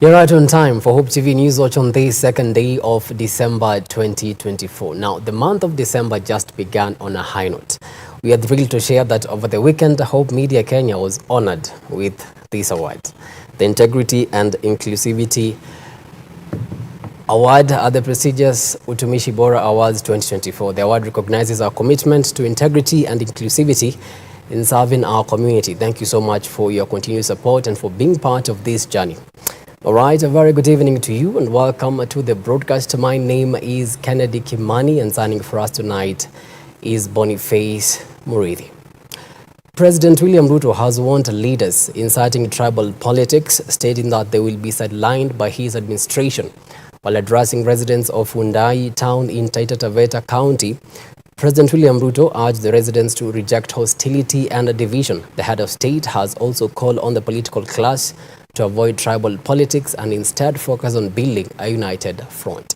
You're right on time for Hope TV Newswatch on this second day of December 2024. Now, the month of December just began on a high note. We are thrilled to share that over the weekend, Hope Media Kenya was honored with this award. The Integrity and Inclusivity Award are the prestigious Utumishi Bora Awards 2024. The award recognizes our commitment to integrity and inclusivity in serving our community. Thank you so much for your continued support and for being part of this journey. All right, a very good evening to you and welcome to the broadcast. My name is Keneddy Kimani and signing for us tonight is Boniface Murithi. President William Ruto has warned leaders inciting tribal politics, stating that they will be sidelined by his administration. While addressing residents of Undai town in Taita Taveta County, President William Ruto urged the residents to reject hostility and division. The head of state has also called on the political class to avoid tribal politics and instead focus on building a united front.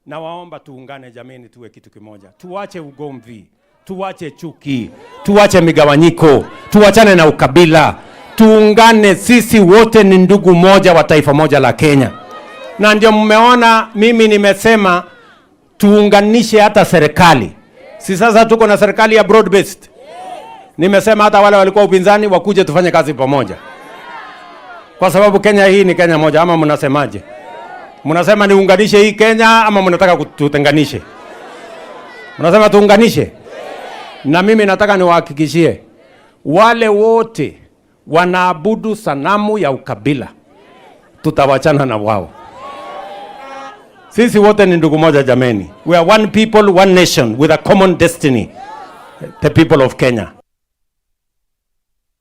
Na waomba tuungane jameni, tuwe kitu kimoja. Tuache ugomvi, tuache chuki, tuache migawanyiko, tuachane na ukabila. Tuungane, sisi wote ni ndugu moja wa taifa moja la Kenya. Na ndio mmeona mimi nimesema tuunganishe hata serikali. Si sasa tuko na serikali ya broad based. Nimesema hata wale walikuwa upinzani wakuje tufanye kazi pamoja. Kwa sababu Kenya hii ni Kenya moja, ama mnasemaje? Mnasema niunganishe hii Kenya ama mnataka kututenganishe? Mnasema tuunganishe? Na mimi nataka niwahakikishie wale wote wanaabudu sanamu ya ukabila, tutawachana na wao. Sisi wote ni ndugu moja jameni. We are one people, one nation with a common destiny. The people of Kenya.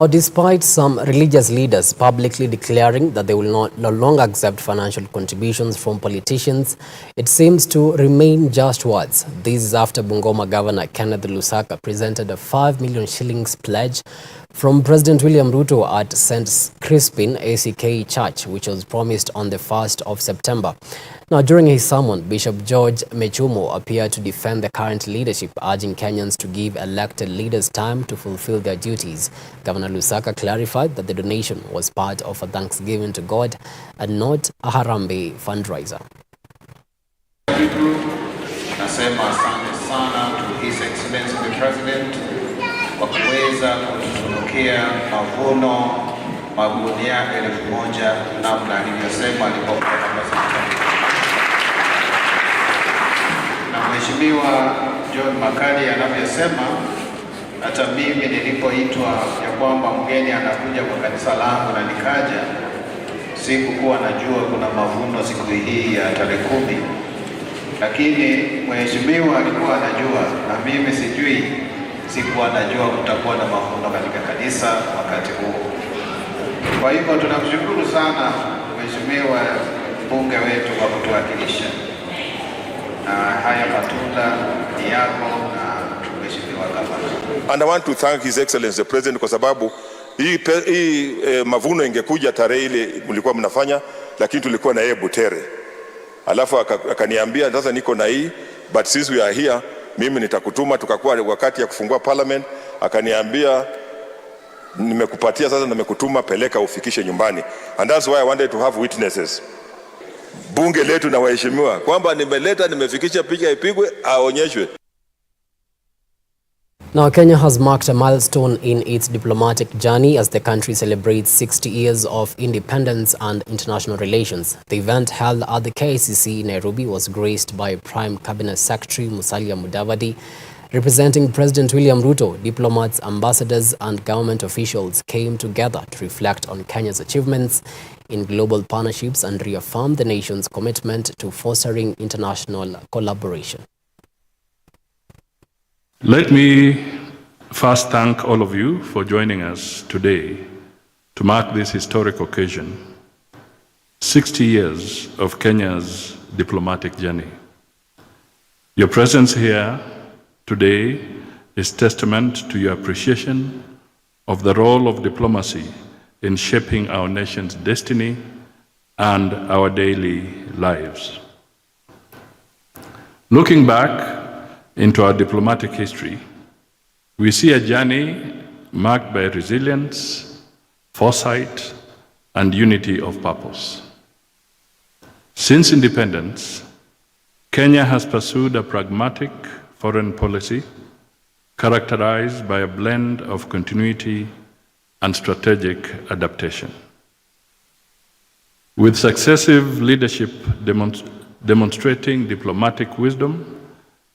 Despite some religious leaders publicly declaring that they will no longer accept financial contributions from politicians, it seems to remain just words. This is after Bungoma Governor Kenneth Lusaka presented a 5 million shillings pledge from President William Ruto at St. Crispin ACK Church, which was promised on the 1st of September. Now, during his sermon, Bishop George Mechumo appeared to defend the current leadership, urging Kenyans to give elected leaders time to fulfill their duties. Governor Lusaka clarified that the donation was part of a thanksgiving to God and not a Harambee fundraiser. Nasema asante sana to His Excellency the President kwa kuweza kututunukia mavuno magunia 1,000 namna alivyosema alipokuwa na Mheshimiwa John Makali anavyosema. Hata mimi nilipoitwa ya kwamba mgeni anakuja kwa kanisa langu na nikaja, sikuwa najua kuna mavuno siku hii ya tarehe 10, lakini Mheshimiwa alikuwa anajua na mimi sikuwa najua kutakuwa na mavuno katika kanisa wakati huo. Kwa hivyo tunamshukuru sana Mheshimiwa mbunge wetu kwa kutuwakilisha. Haya matunda ni yako na Mheshimiwa Gavana. And I want to thank His Excellency the President kwa sababu hii mavuno ingekuja tarehe ile mlikuwa mnafanya, lakini tulikuwa na yeye Butere. Alafu akaniambia sasa niko na hii, but since we are here mimi nitakutuma. Tukakuwa wakati ya kufungua parliament, akaniambia nimekupatia sasa, nimekutuma, peleka ufikishe nyumbani. And that's why I wanted to have witnesses, bunge letu na waheshimiwa, kwamba nimeleta, nimefikisha, picha ipigwe, aonyeshwe. Now, Kenya has marked a milestone in its diplomatic journey as the country celebrates 60 years of independence and international relations. The event held at the KICC in Nairobi was graced by Prime Cabinet Secretary Musalia Mudavadi. Representing President William Ruto, diplomats, ambassadors and government officials came together to reflect on Kenya's achievements in global partnerships and reaffirm the nation's commitment to fostering international collaboration. Let me first thank all of you for joining us today to mark this historic occasion, 60 years of Kenya's diplomatic journey. Your presence here today is testament to your appreciation of the role of diplomacy in shaping our nation's destiny and our daily lives. Looking back into our diplomatic history, we see a journey marked by resilience, foresight, and unity of purpose. Since independence, Kenya has pursued a pragmatic foreign policy characterized by a blend of continuity and strategic adaptation. With successive leadership demonstrating diplomatic wisdom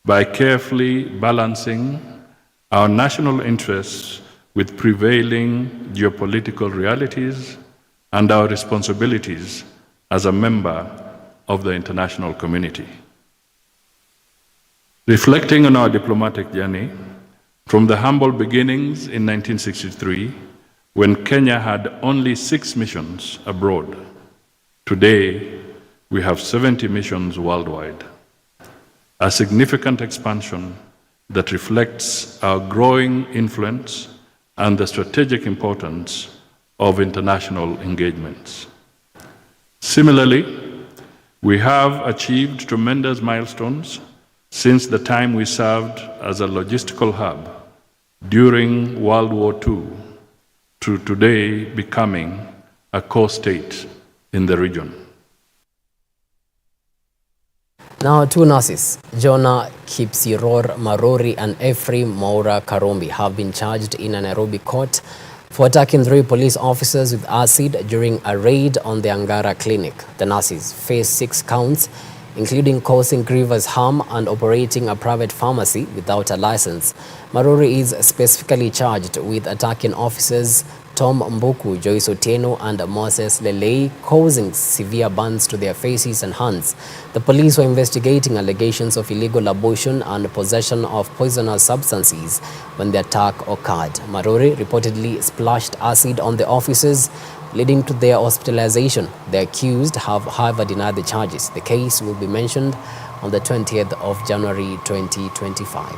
by carefully balancing our national interests with prevailing geopolitical realities and our responsibilities as a member of the international community. Reflecting on our diplomatic journey, from the humble beginnings in 1963, when Kenya had only 6 missions abroad, today we have 70 missions worldwide, a significant expansion that reflects our growing influence and the strategic importance of international engagements. Similarly, we have achieved tremendous milestones since the time we served as a logistical hub during World War II to today becoming a core state in the region. Now, 2 nurses, Jonah Kipsiror Marori and Ephraim Maura Karombi, have been charged in a Nairobi court for attacking 3 police officers with acid during a raid on the Angara clinic. The nurses face 6 counts, including causing grievous harm and operating a private pharmacy without a license. Marori is specifically charged with attacking officers Tom Mbuku, Joyce Otieno and Moses Lelei, causing severe burns to their faces and hands. The police were investigating allegations of illegal abortion and possession of poisonous substances when the attack occurred. Marori reportedly splashed acid on the officers, leading to their hospitalization. The accused have, however, denied the charges. The case will be mentioned on the 20th of January 2025.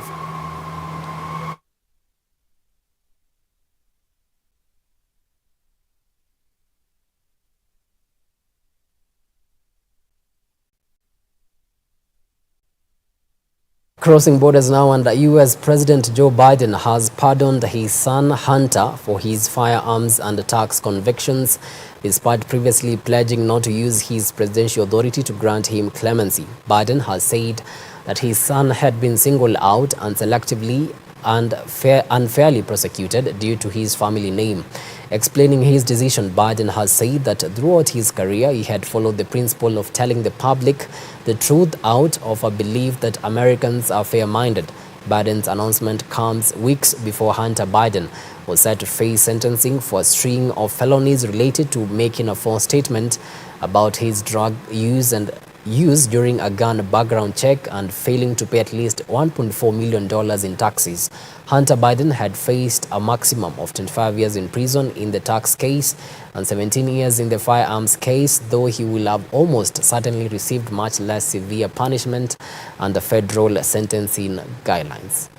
Crossing borders now, and US President Joe Biden has pardoned his son Hunter for his firearms and tax convictions, despite previously pledging not to use his presidential authority to grant him clemency. Biden has said that his son had been singled out and selectively and unfairly prosecuted due to his family name. Explaining his decision, Biden has said that throughout his career, he had followed the principle of telling the public the truth out of a belief that Americans are fair-minded. Biden's announcement comes weeks before Hunter Biden was set to face sentencing for a string of felonies related to making a false statement about his drug use during a gun background check and failing to pay at least $1.4 million in taxes. Hunter Biden had faced a maximum of 25 years in prison in the tax case and 17 years in the firearms case, though he will have almost certainly received much less severe punishment under federal sentencing guidelines.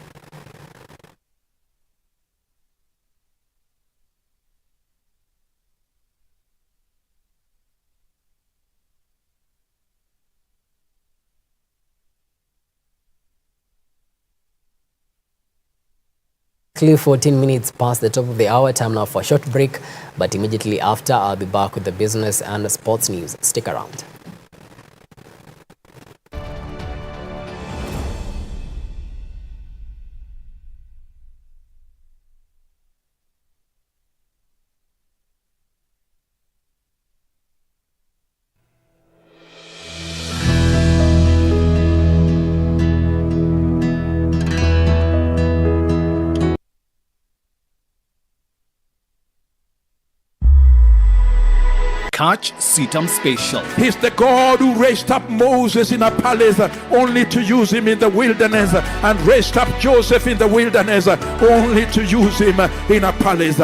Clear 14 minutes past the top of the hour. Time now for a short break, but immediately after I'll be back with the business and sports news. Stick around. Catch Sitam Special. He's the God who raised up Moses in a palace only to use him in the wilderness, and raised up Joseph in the wilderness only to use him in a palace.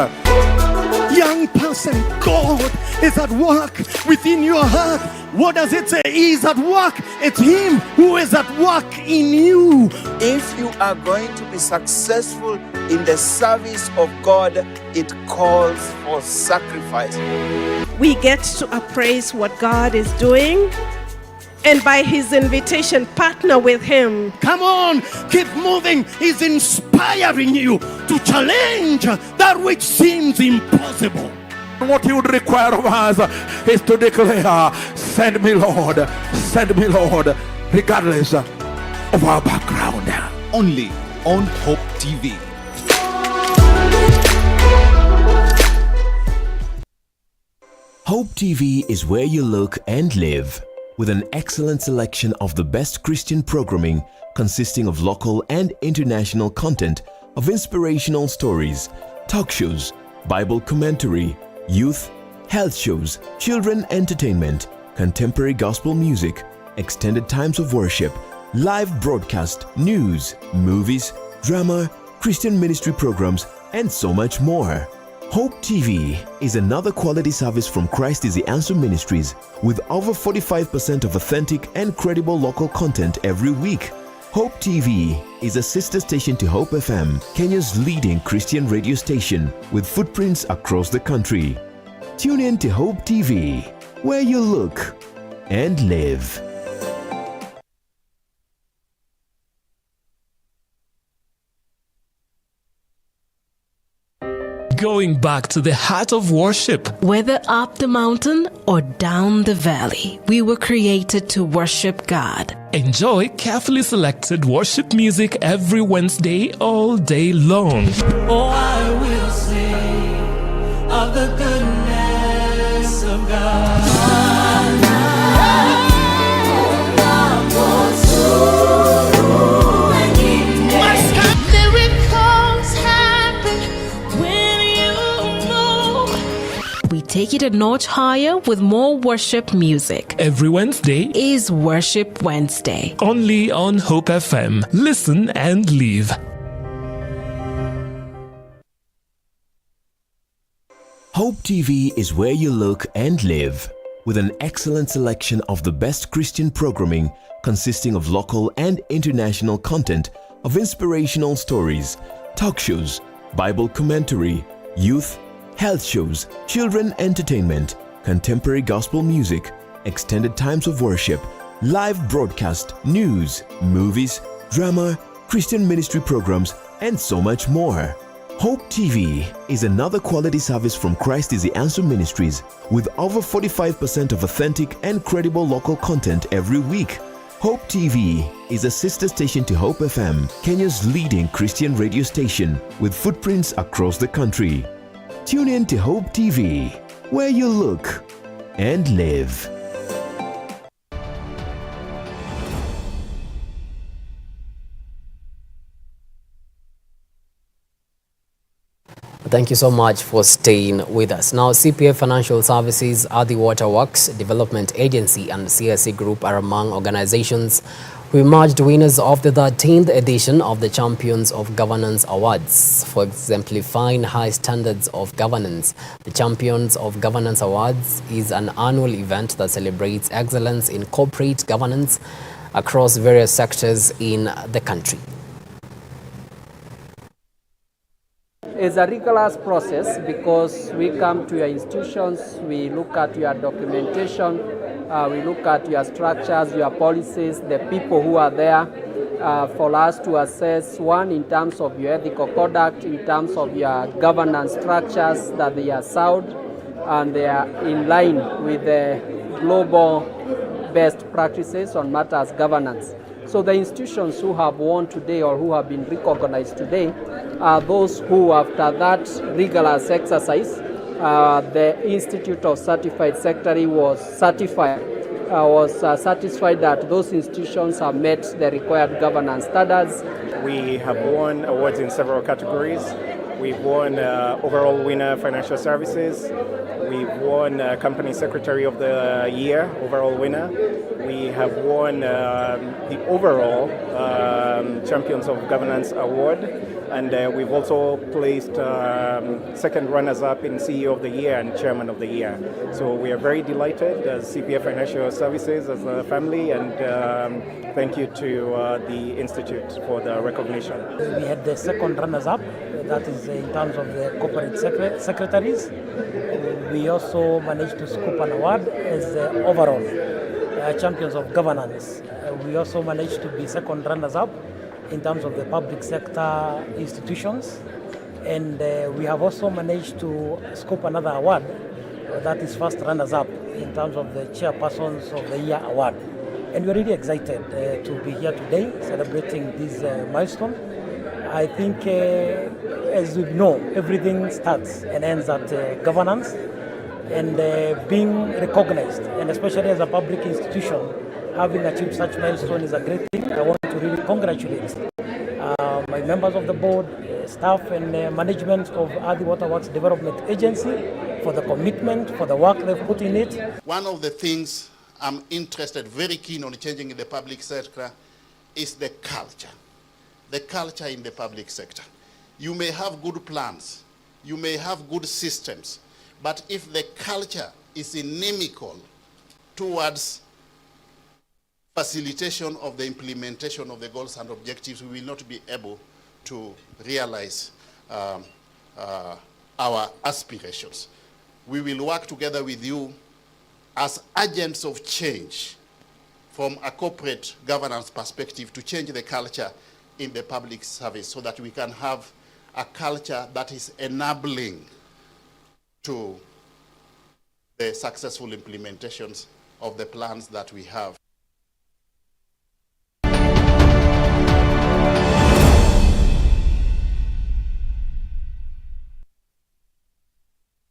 Young person, God is at work within your heart. What does it say? He is at work. It's Him who is at work in you. If you are going to be successful in the service of God, it calls for sacrifice. We get to appraise what God is doing, and by His invitation, partner with Him. Come on, keep moving. He's inspiring you to challenge that which seems impossible. What he would require of us is to declare, send me, Lord, regardless of our background. Only on Hope TV. Hope TV is where you look and live, with an excellent selection of the best Christian programming consisting of local and international content, of inspirational stories, talk shows, Bible commentary, youth, health shows, children entertainment, contemporary gospel music, extended times of worship, live broadcast, news, movies, drama, Christian ministry programs, and so much more. Hope TV is another quality service from Christ is the Answer Ministries, with over 45% of authentic and credible local content every week. Hope TV is a sister station to Hope FM, Kenya's leading Christian radio station, with footprints across the country. Tune in to Hope TV, where you look and live. Going back to the heart of worship. Whether up the mountain or down the valley, we were created to worship God. Enjoy carefully selected worship music every Wednesday all day long. Oh, I will sing of the goodness of God. We take it a notch higher with more worship music. Every Wednesday is Worship Wednesday. Only on Hope FM. Listen and live. Hope TV is where you look and live, with an excellent selection of the best Christian programming consisting of local and international content, of inspirational stories, talk shows, Bible commentary, youth, health shows, children entertainment, contemporary gospel music, extended times of worship, live broadcast, news, movies, drama, Christian ministry programs, and so much more. Hope TV is another quality service from Christ is the Answer Ministries, with over 45% of authentic and credible local content every week. Hope TV is a sister station to Hope FM, Kenya's leading Christian radio station, with footprints across the country. Tune in to Hope TV, where you look and live. Thank you so much for staying with us. Now, CPF Financial Services, Adi Waterworks Development Agency and CSC Group are among organizations who emerged winners of the 13th edition of the Champions of Governance Awards for exemplifying high standards of governance. The Champions of Governance Awards is an annual event that celebrates excellence in corporate governance across various sectors in the country. It's a rigorous process because we come to your institutions, we look at your documentation, we look at your structures, your policies, the people who are there for us to assess, one, in terms of your ethical conduct, in terms of your governance structures, that they are sound and they are in line with the global best practices on matters governance. So the institutions who have won today or who have been recognized today are those who, after that rigorous exercise, the Institute of Certified Secretary was satisfied that those institutions have met the required governance standards. We have won awards in several categories. We've won overall winner financial services. We've won company secretary of the year, overall winner. We have won the overall Champions of Governance Award, and we've also placed second runners-up in CEO of the Year and Chairman of the Year. So we are very delighted as CPF Financial Services, as a family, and thank you to the Institute for the recognition. We had the second runners-up, that is in terms of the corporate secretaries. We also managed to scoop an award as the overall Champions of Governance. We also managed to be second runners-up in terms of the public sector institutions. And we have also managed to scoop another award that is first runners-up in terms of the Chairpersons of the Year award. And we're really excited to be here today celebrating this milestone. I think, as we know, everything starts and ends at governance, and being recognized, and especially as a public institution, having achieved such milestone is a great thing. I want to really congratulate my members of the board, staff and management of Adi Waterworks Development Agency for the commitment, for the work they've put in it. One of the things I'm interested, very keen on changing in the public sector is the culture. The culture in the public sector. You may have good plans, you may have good systems, but if the culture is inimical towards facilitation of the implementation of the goals and objectives, we will not be able to realize our aspirations. We will work together with you as agents of change from a corporate governance perspective to change the culture in the public service so that we can have a culture that is enabling to the successful implementations of the plans that we have.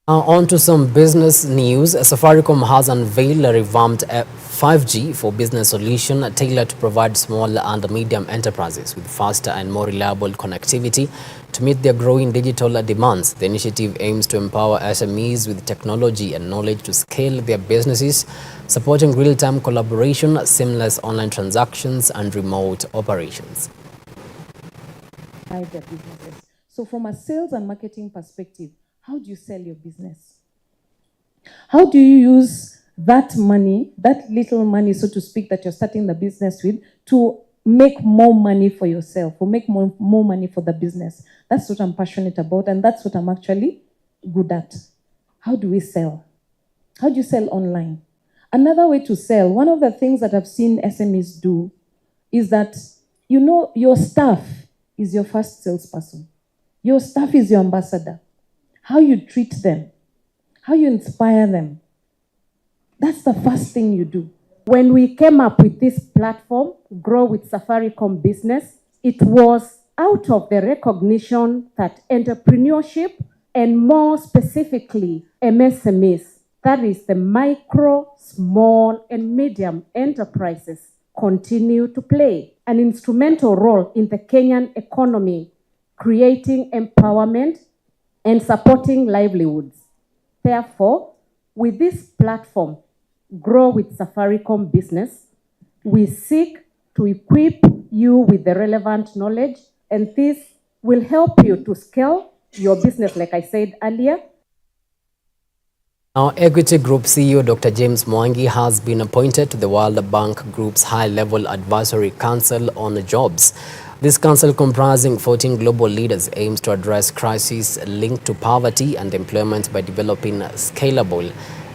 On to some business news. Safaricom has unveiled a revamped 5G for business solution tailored to provide small and medium enterprises with faster and more reliable connectivity to meet their growing digital demands. The initiative aims to empower SMEs with technology and knowledge to scale their businesses, supporting real-time collaboration, seamless online transactions, and remote operations. Their businesses. So from a sales and marketing perspective, how do you sell your business? How do you use that money, that little money, so to speak, that you're starting the business with, to make more money for yourself, or make more money for the business? That's what I'm passionate about, and that's what I'm actually good at. How do we sell? How do you sell online? Another way to sell, one of the things that I've seen SMEs do is that, you know, your staff is your first salesperson. Your staff is your ambassador. How you treat them, how you inspire them. That's the first thing you do. When we came up with this platform, Grow with Safaricom Business, it was out of the recognition that entrepreneurship, and more specifically MSMEs, that is the micro, small, and medium enterprises, continue to play an instrumental role in the Kenyan economy, creating empowerment and supporting livelihoods. Therefore, with this platform, Grow with Safaricom Business, we seek to equip you with the relevant knowledge, and this will help you to scale your business, like I said earlier. Now, Equity Group CEO Dr. James Mwangi has been appointed to the World Bank Group's High-Level Advisory Council on Jobs. This council, comprising 14 global leaders, aims to address crises linked to poverty and employment by developing scalable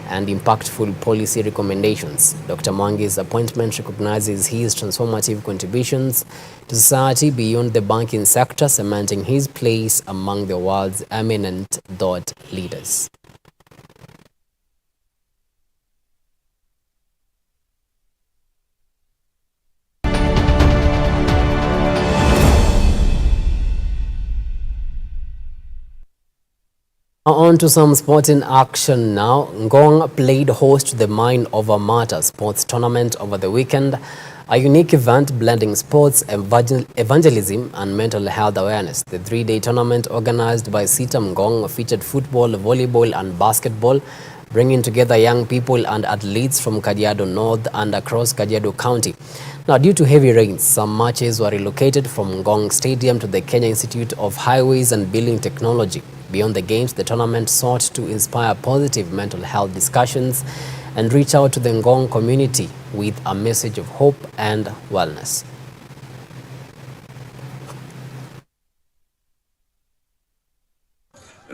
and impactful policy recommendations. Dr. Mwangi's appointment recognizes his transformative contributions to society beyond the banking sector, cementing his place among the world's eminent thought leaders. On to some sporting action now. Ngong played host to the Mind Over Matter sports tournament over the weekend, a unique event blending sports, evangelism and mental health awareness. The three-day tournament, organized by Sita Ngong, featured football, volleyball and basketball, bringing together young people and athletes from Kajiado North and across Kajiado County. Now, due to heavy rains, some matches were relocated from Ngong Stadium to the Kenya Institute of Highways and Building Technology. Beyond the games, the tournament sought to inspire positive mental health discussions and reach out to the Ngong community with a message of hope and wellness.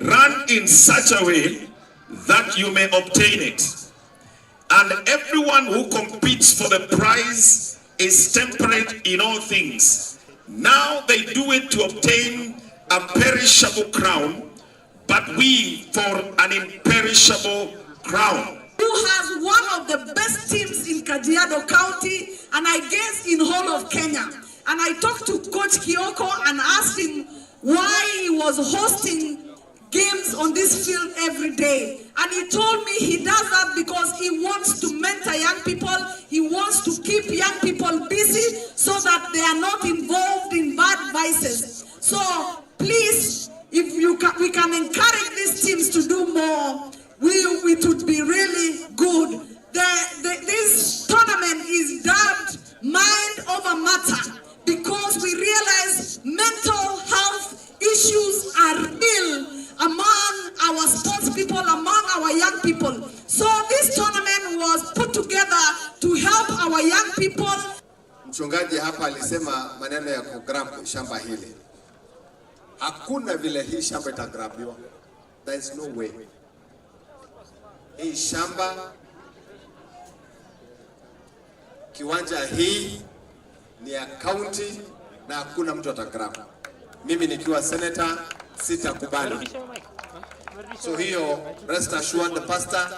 Run in such a way that you may obtain it. And everyone who competes for the prize is temperate in all things. Now they do it to obtain a perishable crown, but we for an imperishable crown. Who has one of the best teams in Kajiado County and I guess in whole of Kenya. And I talked to Coach Kioko and asked him why he was hosting games on this field every day. And he told me he does that because he wants to mentor young people. He wants to keep young people busy so that they are not involved in bad vices. So please, if we can encourage these teams to do more, it would be really good. This tournament is dubbed Mind Over Matter because we realize mental health issues are real among our sports people, among our young people. So this tournament was put together to help our young people. Mchungaji hapa alisema maneno ya kugrab shamba hili. Hakuna vile hii shamba itagrabiwa. There is no way. Hii shamba, kiwanja hii ni ya county na hakuna mtu atagrab. Mimi nikiwa senator sitakubali. So hiyo rest assured pastor,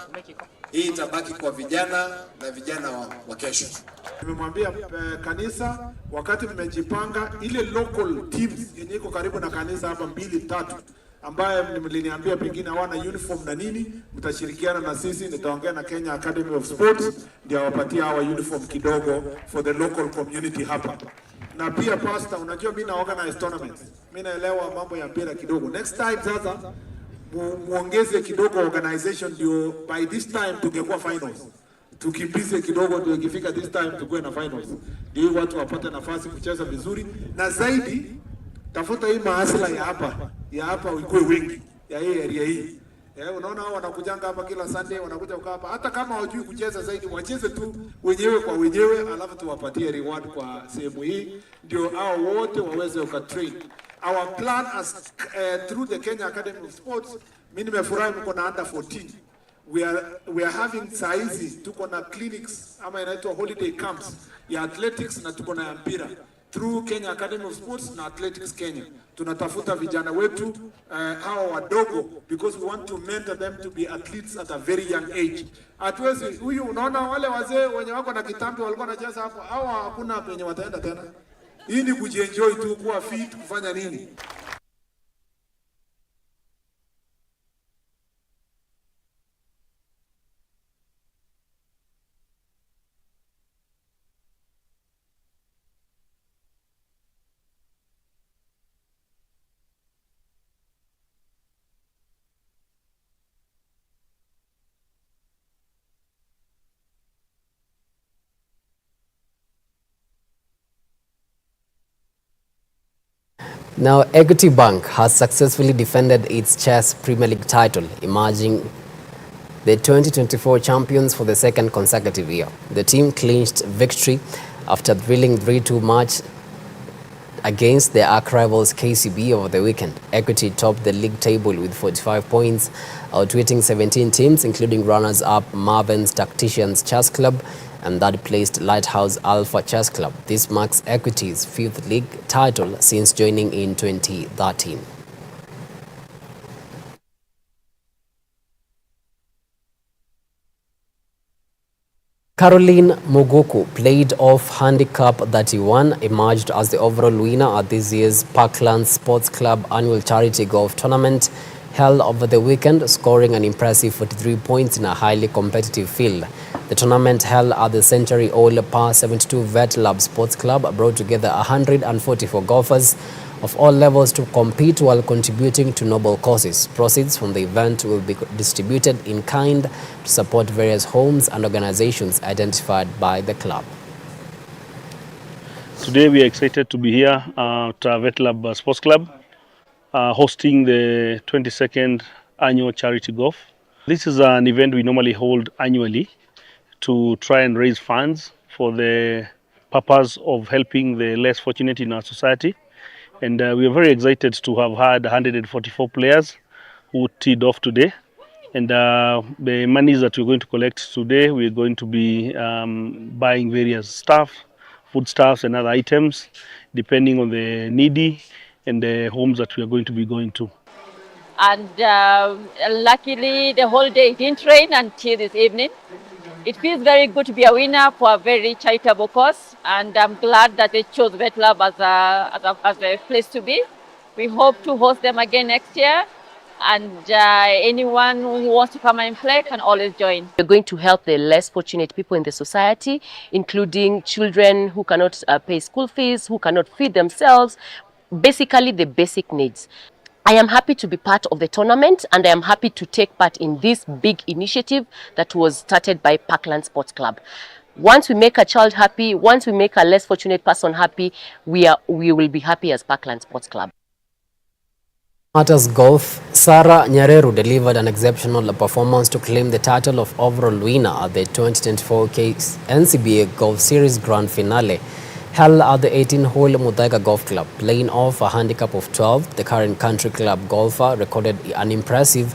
hii itabaki kwa vijana na vijana wa kesho. Nimemwambia kanisa wakati mmejipanga ile local teams yenye iko karibu na kanisa hapa 2-3 ambaye mliniambia pengine hawana uniform na nini, mtashirikiana na sisi. Nitaongea na Kenya Academy of Sports ndio wapatie hawa uniform kidogo for the local community hapa. Na pia pastor, unajua mimi na organize tournaments. Mimi naelewa mambo ya mpira kidogo. Next time sasa muongeze kidogo organization ndio by this time tungekuwa finals. Tukimbize kidogo ndio ikifika this time tukue na finals. Ndio watu wapate nafasi kucheza vizuri na zaidi tafuta hii maasila ya hapa ikuwe wengi ya hii area hii. Unaona hao wanakujanga hapa kila Sunday, wanakuja kukaa hapa. Hata kama hawajui kucheza zaidi, wacheze tu wenyewe kwa wenyewe, alafu tuwapatie reward kwa sehemu hii ndio hao wote waweze ukatrain. Our plan as through the Kenya Academy of Sports, mimi nimefurahi mko na under 14. We are having saizi tuko na clinics ama inaitwa holiday camps ya athletics na tuko na mpira through Kenya Academy of Sports na Athletics Kenya. Tunatafuta vijana wetu hawa wadogo because we want to mentor them to be athletes at a very young age. Hatuwezi huyu, unaona wale wazee wenye wako na kitambi walikuwa wanacheza hapo, hawa hakuna penye wataenda tena. Hii ni kujienjoy tu, kuwa fit, kufanya nini. Now, Equity Bank has successfully defended its Chess Premier League title, emerging the 2024 champions for the second consecutive year. The team clinched victory after a thrilling 3-2 match against their arch rivals KCB over the weekend. Equity topped the league table with 45 points, outwitting 17 teams, including runners-up Marvin's Tacticians Chess Club and third-placed Lighthouse Alpha Chess Club. This marks Equity's 5th league title since joining in 2013. Caroline Muguku played off handicap 31, emerged as the overall winner at this year's Parklands Sports Club annual charity golf tournament held over the weekend, scoring an impressive 43 points in a highly competitive field. The tournament held at the century-old Par 72 Vet Lab Sports Club brought together 144 golfers of all levels to compete while contributing to noble causes. Proceeds from the event will be distributed in kind to support various homes and organizations identified by the club. Today we are excited to be here at Vet Lab Sports Club, hosting the 22nd annual charity golf. This is an event we normally hold annually to try and raise funds for the purpose of helping the less fortunate in our society. And we are very excited to have had 144 players who teed off today. And the monies that we're going to collect today, we're going to be buying various stuff, foodstuffs and other items, depending on the needy and the homes that we are going to be going to. And luckily, the whole day didn't rain until this evening. It feels very good to be a winner for a very charitable cause, and I'm glad that they chose Vet Lab as a place to be. We hope to host them again next year, and anyone who wants to come and play can always join. We're going to help the less fortunate people in the society, including children who cannot pay school fees, who cannot feed themselves, basically the basic needs. I am happy to be part of the tournament, and I am happy to take part in this big initiative that was started by Parkland Sports Club. Once we make a child happy, once we make a less fortunate person happy, we will be happy as Parkland Sports Club. Matters Golf, Sarah Nyareru delivered an exceptional performance to claim the title of overall winner at the 2024 NCBA Golf Series Grand Finale. Held at the 18-hole Muthaiga Golf Club. Playing off a handicap of 12, the current country club golfer recorded an impressive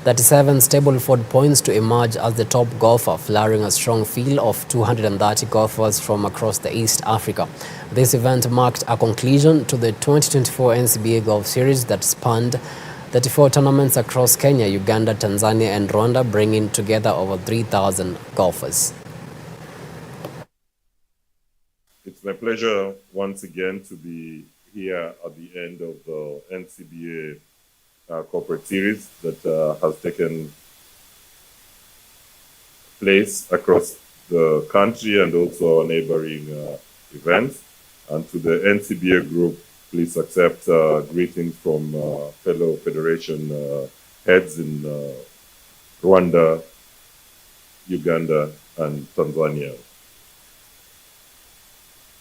37 Stableford points to emerge as the top golfer, flowering a strong field of 230 golfers from across the East Africa. This event marked a conclusion to the 2024 NCBA Golf Series that spanned 34 tournaments across Kenya, Uganda, Tanzania and Rwanda, bringing together over 3,000 golfers. It's my pleasure once again to be here at the end of the NCBA corporate series that has taken place across the country and also our neighboring events. And to the NCBA group, please accept greetings from fellow federation heads in Rwanda, Uganda and Tanzania.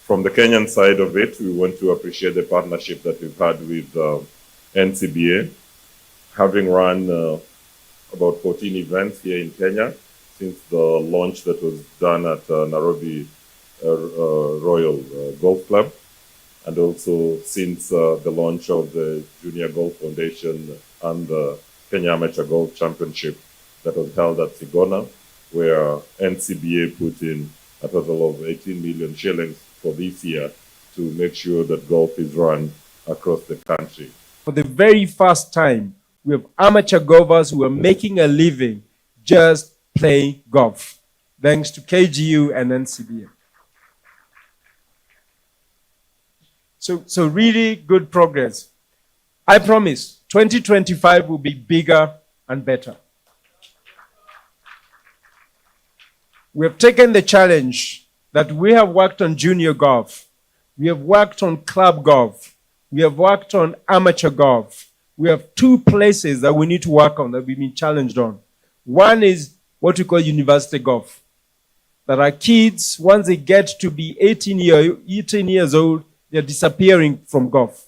From the Kenyan side of it, we want to appreciate the partnership that we've had with NCBA, having run about 14 events here in Kenya since the launch that was done at Nairobi Royal Golf Club, and also since the launch of the Junior Golf Foundation and the Kenya Amateur Golf Championship that was held at Sigona, where NCBA put in a total of 18 million shillings for this year to make sure that golf is run across the country. For the very first time, we have amateur golfers who are making a living just playing golf, thanks to KGU and NCBA. So really good progress. I promise 2025 will be bigger and better. We have taken the challenge that we have worked on junior golf, we have worked on club golf, we have worked on amateur golf. We have two places that we need to work on that we've been challenged on. One is what we call university golf. That our kids, once they get to be 18 years old, they're disappearing from golf.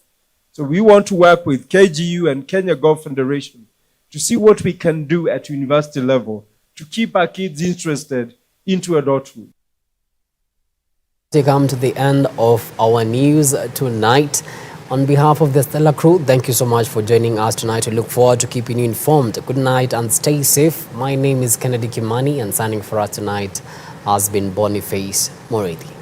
So we want to work with KGU and Kenya Golf Federation to see what we can do at university level to keep our kids interested into adulthood. To come to the end of our news tonight. On behalf of the Stellar crew, thank you so much for joining us tonight. We look forward to keeping you informed. Good night and stay safe. My name is Keneddy Kimani, and signing for us tonight has been Boniface Moridi.